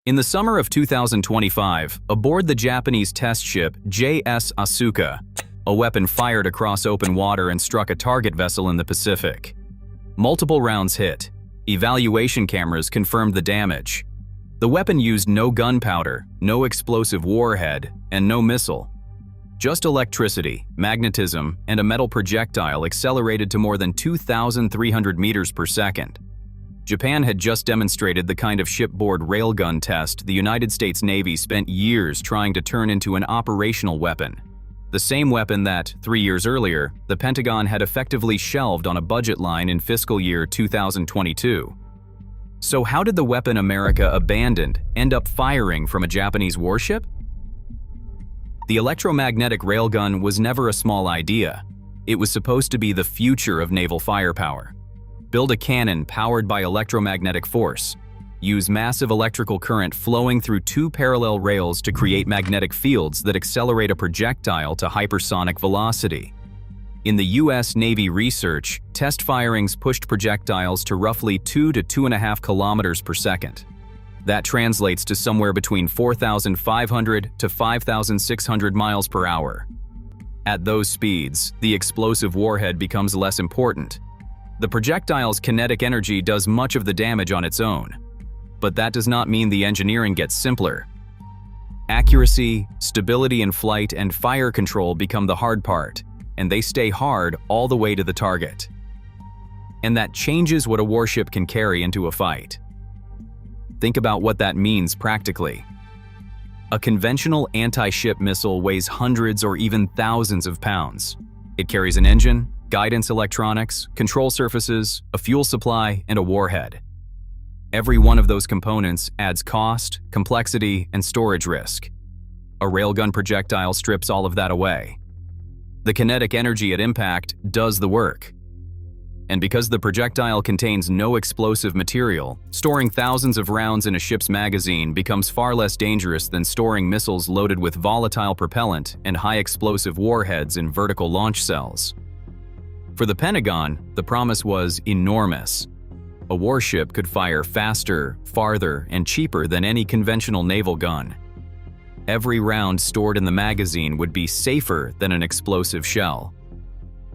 In the summer of 2025, aboard the Japanese test ship JS Asuka, a weapon fired across open water and struck a target vessel in the Pacific. Multiple rounds hit. Evaluation cameras confirmed the damage. The weapon used no gunpowder, no explosive warhead, and no missile. Just electricity, magnetism, and a metal projectile accelerated to more than 2,300 meters per second. Japan had just demonstrated the kind of shipboard railgun test the United States Navy spent years trying to turn into an operational weapon. The same weapon that, 3 years earlier, the Pentagon had effectively shelved on a budget line in fiscal year 2022. So how did the weapon America abandoned end up firing from a Japanese warship? The electromagnetic railgun was never a small idea. It was supposed to be the future of naval firepower. Build a cannon powered by electromagnetic force. Use massive electrical current flowing through two parallel rails to create magnetic fields that accelerate a projectile to hypersonic velocity. In the US Navy research, test firings pushed projectiles to roughly 2 to 2.5 kilometers per second. That translates to somewhere between 4,500 to 5,600 miles per hour. At those speeds, the explosive warhead becomes less important. The projectile's kinetic energy does much of the damage on its own. But that does not mean the engineering gets simpler. Accuracy, stability in flight, and fire control become the hard part, and they stay hard all the way to the target. And that changes what a warship can carry into a fight. Think about what that means practically. A conventional anti-ship missile weighs hundreds or even thousands of pounds. It carries an engine, guidance electronics, control surfaces, a fuel supply, and a warhead. Every one of those components adds cost, complexity, and storage risk. A railgun projectile strips all of that away. The kinetic energy at impact does the work. And because the projectile contains no explosive material, storing thousands of rounds in a ship's magazine becomes far less dangerous than storing missiles loaded with volatile propellant and high explosive warheads in vertical launch cells. For the Pentagon, the promise was enormous. A warship could fire faster, farther, and cheaper than any conventional naval gun. Every round stored in the magazine would be safer than an explosive shell.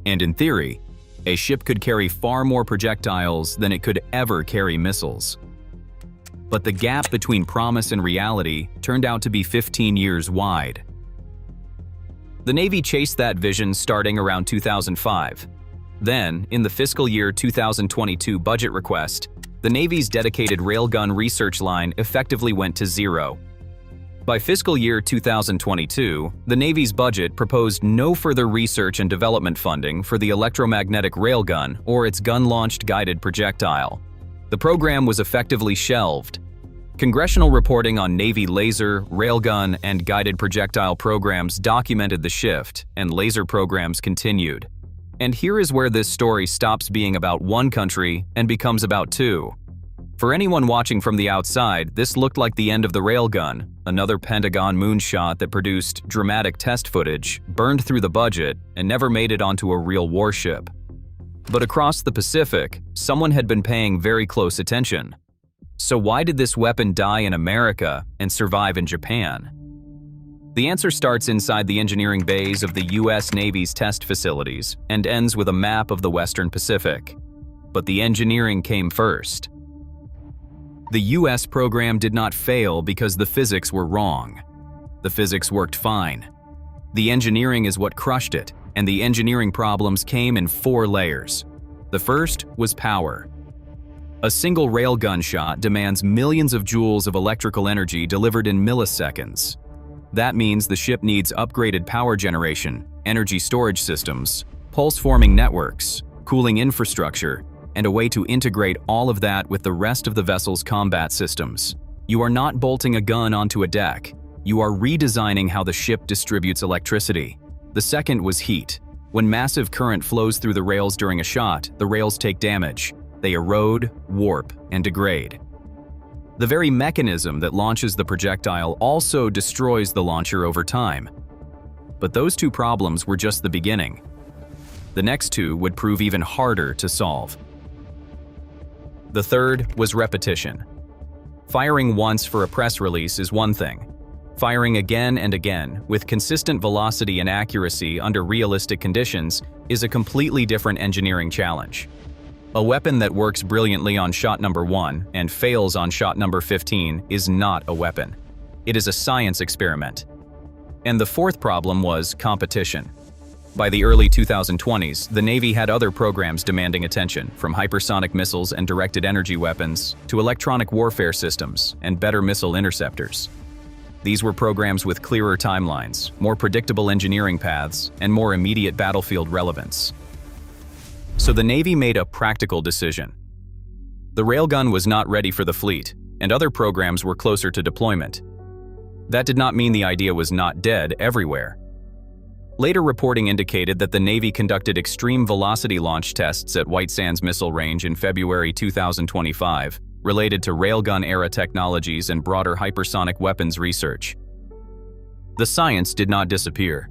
And in theory, a ship could carry far more projectiles than it could ever carry missiles. But the gap between promise and reality turned out to be 15 years wide. The Navy chased that vision starting around 2005. Then, in the fiscal year 2022 budget request, the Navy's dedicated railgun research line effectively went to zero. By fiscal year 2022, the Navy's budget proposed no further research and development funding for the electromagnetic railgun or its gun-launched guided projectile. The program was effectively shelved. Congressional reporting on Navy laser, railgun, and guided projectile programs documented the shift, and laser programs continued. And here is where this story stops being about one country and becomes about two. For anyone watching from the outside, this looked like the end of the railgun, another Pentagon moonshot that produced dramatic test footage, burned through the budget, and never made it onto a real warship. But across the Pacific, someone had been paying very close attention. So why did this weapon die in America and survive in Japan? The answer starts inside the engineering bays of the US Navy's test facilities and ends with a map of the Western Pacific. But the engineering came first. The US program did not fail because the physics were wrong. The physics worked fine. The engineering is what crushed it, and the engineering problems came in 4 layers. The first was power. A single railgun shot demands millions of joules of electrical energy delivered in milliseconds. That means the ship needs upgraded power generation, energy storage systems, pulse-forming networks, cooling infrastructure, and a way to integrate all of that with the rest of the vessel's combat systems. You are not bolting a gun onto a deck. You are redesigning how the ship distributes electricity. The second was heat. When massive current flows through the rails during a shot, the rails take damage. They erode, warp, and degrade. The very mechanism that launches the projectile also destroys the launcher over time. But those two problems were just the beginning. The next two would prove even harder to solve. The third was repetition. Firing once for a press release is one thing. Firing again and again, with consistent velocity and accuracy under realistic conditions, is a completely different engineering challenge. A weapon that works brilliantly on shot number 1 and fails on shot number 15 is not a weapon. It is a science experiment. And the fourth problem was competition. By the early 2020s, the Navy had other programs demanding attention, from hypersonic missiles and directed energy weapons to electronic warfare systems and better missile interceptors. These were programs with clearer timelines, more predictable engineering paths, and more immediate battlefield relevance. So the Navy made a practical decision. The railgun was not ready for the fleet, and other programs were closer to deployment. That did not mean the idea was not dead everywhere. Later reporting indicated that the Navy conducted extreme velocity launch tests at White Sands Missile Range in February 2025, related to railgun-era technologies and broader hypersonic weapons research. The science did not disappear,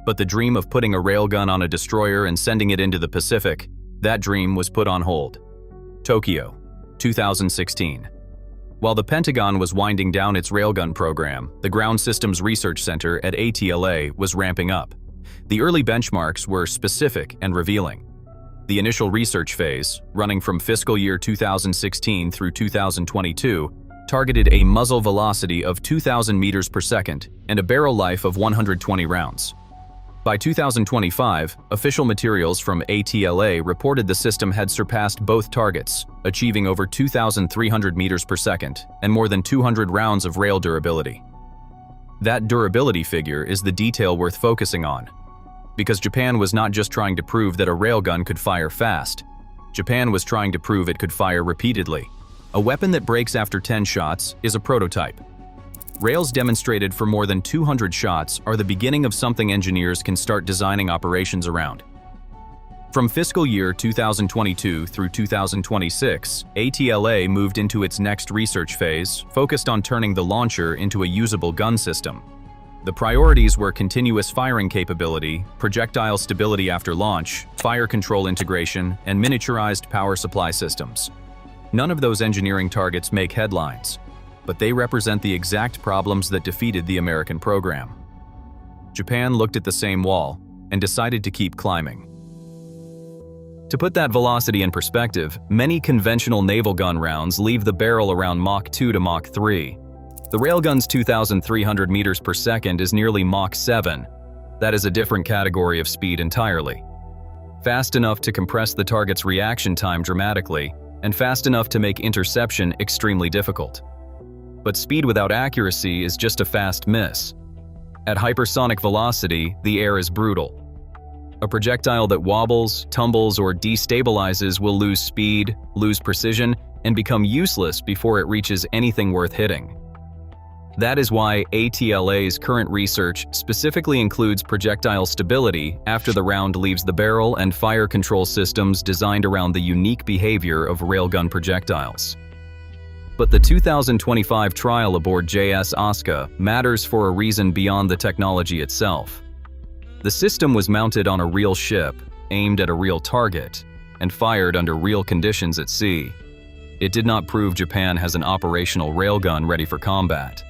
but the dream of putting a railgun on a destroyer and sending it into the Pacific, that dream was put on hold. Tokyo, 2016. While the Pentagon was winding down its railgun program, the Ground Systems Research Center at ATLA was ramping up. The early benchmarks were specific and revealing. The initial research phase, running from fiscal year 2016 through 2022, targeted a muzzle velocity of 2,000 meters per second and a barrel life of 120 rounds. By 2025, official materials from ATLA reported the system had surpassed both targets, achieving over 2,300 meters per second and more than 200 rounds of rail durability. That durability figure is the detail worth focusing on, because Japan was not just trying to prove that a railgun could fire fast. Japan was trying to prove it could fire repeatedly. A weapon that breaks after 10 shots is a prototype. Rails demonstrated for more than 200 shots are the beginning of something engineers can start designing operations around. From fiscal year 2022 through 2026, ATLA moved into its next research phase, focused on turning the launcher into a usable gun system. The priorities were continuous firing capability, projectile stability after launch, fire control integration, and miniaturized power supply systems. None of those engineering targets make headlines, but they represent the exact problems that defeated the American program. Japan looked at the same wall and decided to keep climbing. To put that velocity in perspective, many conventional naval gun rounds leave the barrel around Mach 2 to Mach 3. The railgun's 2,300 meters per second is nearly Mach 7. That is a different category of speed entirely. Fast enough to compress the target's reaction time dramatically, and fast enough to make interception extremely difficult. But speed without accuracy is just a fast miss. At hypersonic velocity, the air is brutal. A projectile that wobbles, tumbles, or destabilizes will lose speed, lose precision, and become useless before it reaches anything worth hitting. That is why ATLA's current research specifically includes projectile stability after the round leaves the barrel and fire control systems designed around the unique behavior of railgun projectiles. But the 2025 trial aboard JS Asuka matters for a reason beyond the technology itself. The system was mounted on a real ship, aimed at a real target, and fired under real conditions at sea. It did not prove Japan has an operational railgun ready for combat,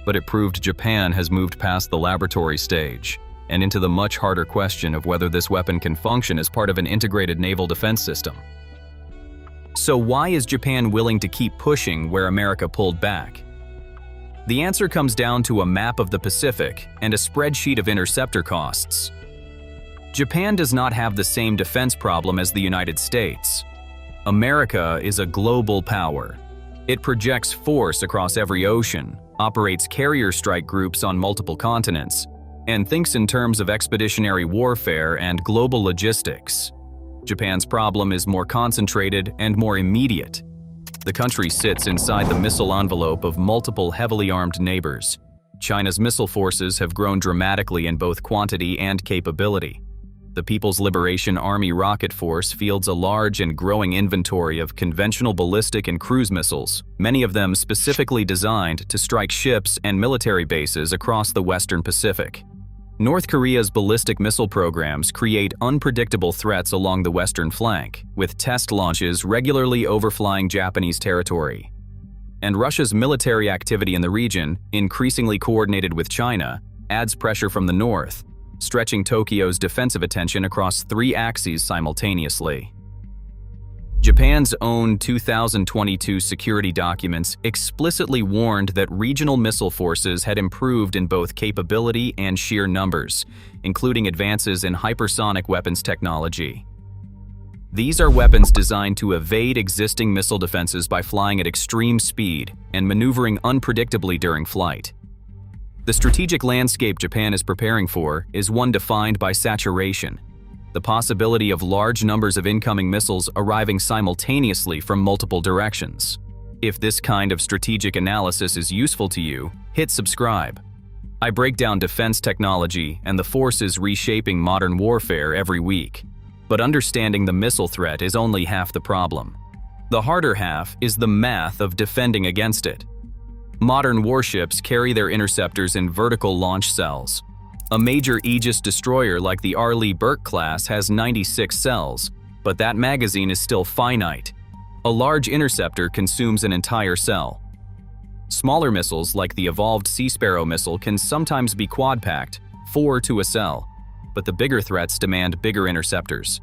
but it proved Japan has moved past the laboratory stage and into the much harder question of whether this weapon can function as part of an integrated naval defense system. So why is Japan willing to keep pushing where America pulled back? The answer comes down to a map of the Pacific and a spreadsheet of interceptor costs. Japan does not have the same defense problem as the United States. America is a global power. It projects force across every ocean, operates carrier strike groups on multiple continents, and thinks in terms of expeditionary warfare and global logistics. Japan's problem is more concentrated and more immediate. The country sits inside the missile envelope of multiple heavily armed neighbors. China's missile forces have grown dramatically in both quantity and capability. The People's Liberation Army Rocket Force fields a large and growing inventory of conventional ballistic and cruise missiles, many of them specifically designed to strike ships and military bases across the Western Pacific. North Korea's ballistic missile programs create unpredictable threats along the western flank, with test launches regularly overflying Japanese territory. And Russia's military activity in the region, increasingly coordinated with China, adds pressure from the north, stretching Tokyo's defensive attention across 3 axes simultaneously. Japan's own 2022 security documents explicitly warned that regional missile forces had improved in both capability and sheer numbers, including advances in hypersonic weapons technology. These are weapons designed to evade existing missile defenses by flying at extreme speed and maneuvering unpredictably during flight. The strategic landscape Japan is preparing for is one defined by saturation, the possibility of large numbers of incoming missiles arriving simultaneously from multiple directions. If this kind of strategic analysis is useful to you, hit subscribe. I break down defense technology and the forces reshaping modern warfare every week. But understanding the missile threat is only half the problem. The harder half is the math of defending against it. Modern warships carry their interceptors in vertical launch cells. A major Aegis destroyer like the Arleigh Burke class has 96 cells, but that magazine is still finite. A large interceptor consumes an entire cell. Smaller missiles like the evolved Sea Sparrow missile can sometimes be quad-packed, 4 to a cell, but the bigger threats demand bigger interceptors.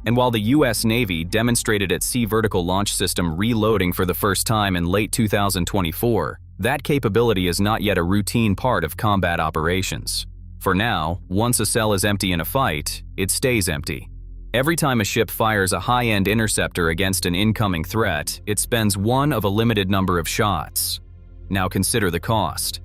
And while the US Navy demonstrated its Sea Vertical Launch System reloading for the first time in late 2024, that capability is not yet a routine part of combat operations. For now, once a cell is empty in a fight, it stays empty. Every time a ship fires a high-end interceptor against an incoming threat, it spends one of a limited number of shots. Now consider the cost.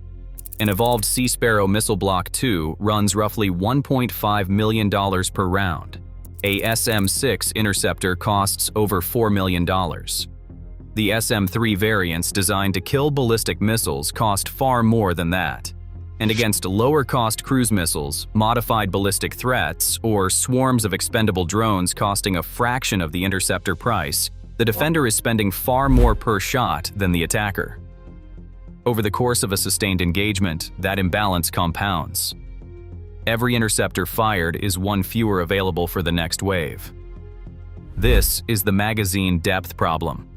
An evolved Sea Sparrow Missile Block II runs roughly $1.5 million per round. A SM-6 interceptor costs over $4 million. The SM-3 variants designed to kill ballistic missiles cost far more than that. And against lower-cost cruise missiles, modified ballistic threats, or swarms of expendable drones costing a fraction of the interceptor price, the defender is spending far more per shot than the attacker. Over the course of a sustained engagement, that imbalance compounds. Every interceptor fired is one fewer available for the next wave. This is the magazine depth problem,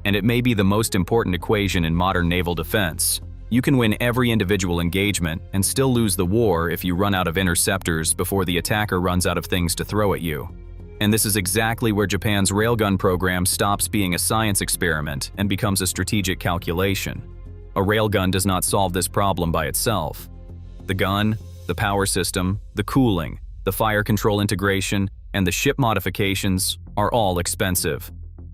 and it may be the most important equation in modern naval defense. You can win every individual engagement and still lose the war if you run out of interceptors before the attacker runs out of things to throw at you. And this is exactly where Japan's railgun program stops being a science experiment and becomes a strategic calculation. A railgun does not solve this problem by itself. The gun, the power system, the cooling, the fire control integration, and the ship modifications are all expensive.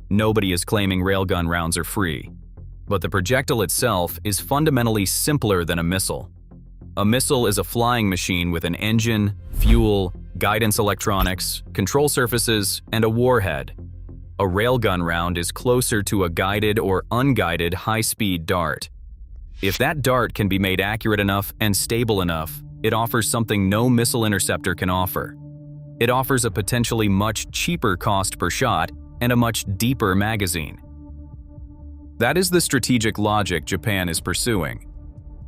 Nobody is claiming railgun rounds are free. But the projectile itself is fundamentally simpler than a missile. A missile is a flying machine with an engine, fuel, guidance electronics, control surfaces, and a warhead. A railgun round is closer to a guided or unguided high-speed dart. If that dart can be made accurate enough and stable enough, it offers something no missile interceptor can offer. It offers a potentially much cheaper cost per shot and a much deeper magazine. That is the strategic logic Japan is pursuing.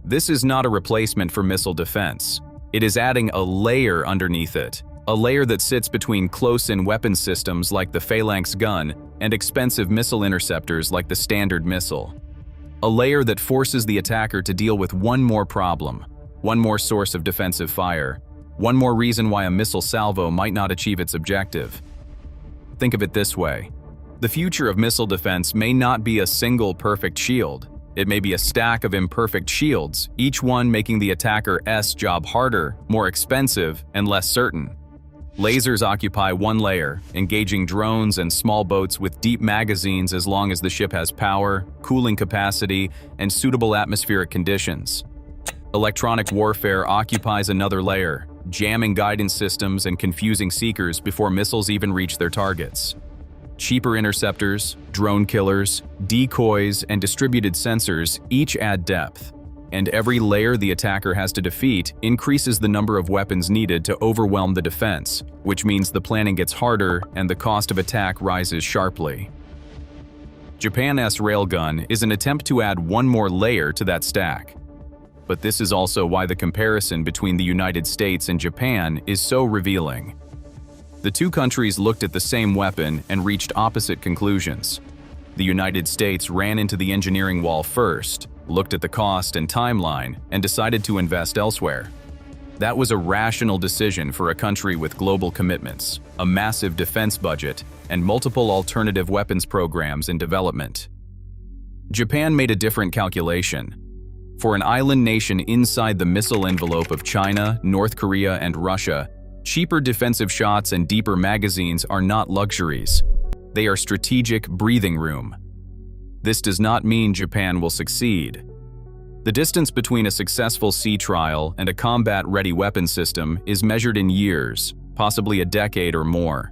This is not a replacement for missile defense. It is adding a layer underneath it, a layer that sits between close-in weapons systems like the phalanx gun and expensive missile interceptors like the Standard Missile. A layer that forces the attacker to deal with one more problem, one more source of defensive fire, one more reason why a missile salvo might not achieve its objective. Think of it this way. The future of missile defense may not be a single perfect shield. It may be a stack of imperfect shields, each one making the attacker's job harder, more expensive, and less certain. Lasers occupy one layer, engaging drones and small boats with deep magazines as long as the ship has power, cooling capacity, and suitable atmospheric conditions. Electronic warfare occupies another layer, jamming guidance systems and confusing seekers before missiles even reach their targets. Cheaper interceptors, drone killers, decoys, and distributed sensors each add depth, and every layer the attacker has to defeat increases the number of weapons needed to overwhelm the defense, which means the planning gets harder and the cost of attack rises sharply. Japan's railgun is an attempt to add one more layer to that stack. But this is also why the comparison between the United States and Japan is so revealing. The two countries looked at the same weapon and reached opposite conclusions. The United States ran into the engineering wall first, looked at the cost and timeline, and decided to invest elsewhere. That was a rational decision for a country with global commitments, a massive defense budget, and multiple alternative weapons programs in development. Japan made a different calculation. For an island nation inside the missile envelope of China, North Korea, and Russia, cheaper defensive shots and deeper magazines are not luxuries. They are strategic breathing room. This does not mean Japan will succeed. The distance between a successful sea trial and a combat-ready weapon system is measured in years, possibly a decade or more.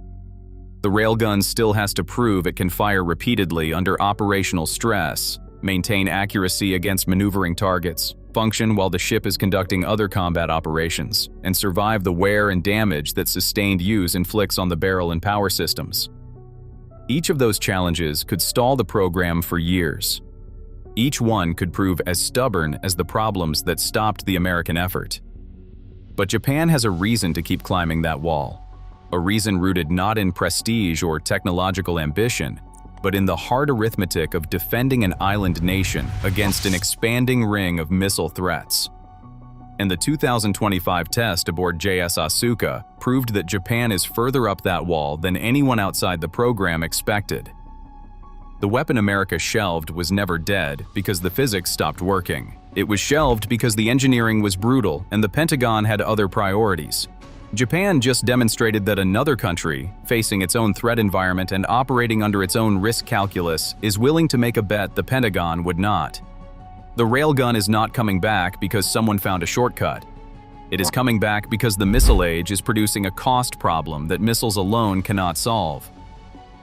The railgun still has to prove it can fire repeatedly under operational stress, maintain accuracy against maneuvering targets, function while the ship is conducting other combat operations, and survive the wear and damage that sustained use inflicts on the barrel and power systems. Each of those challenges could stall the program for years. Each one could prove as stubborn as the problems that stopped the American effort. But Japan has a reason to keep climbing that wall, a reason rooted not in prestige or technological ambition, but in the hard arithmetic of defending an island nation against an expanding ring of missile threats. And the 2025 test aboard JS Asuka proved that Japan is further up that wall than anyone outside the program expected. The weapon America shelved was never dead because the physics stopped working. It was shelved because the engineering was brutal and the Pentagon had other priorities. Japan just demonstrated that another country, facing its own threat environment and operating under its own risk calculus, is willing to make a bet the Pentagon would not. The railgun is not coming back because someone found a shortcut. It is coming back because the missile age is producing a cost problem that missiles alone cannot solve.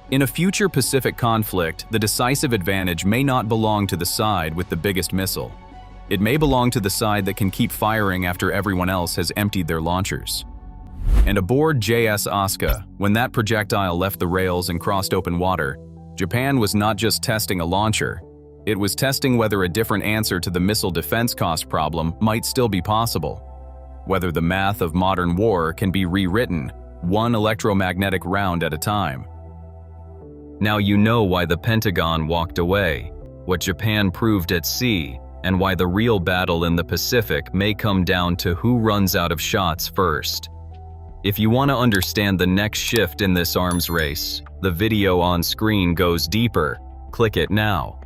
In a future Pacific conflict, the decisive advantage may not belong to the side with the biggest missile. It may belong to the side that can keep firing after everyone else has emptied their launchers. And aboard JS Asuka, when that projectile left the rails and crossed open water, Japan was not just testing a launcher. It was testing whether a different answer to the missile defense cost problem might still be possible. Whether the math of modern war can be rewritten, one electromagnetic round at a time. Now you know why the Pentagon walked away, what Japan proved at sea, and why the real battle in the Pacific may come down to who runs out of shots first. If you want to understand the next shift in this arms race, the video on screen goes deeper. Click it now.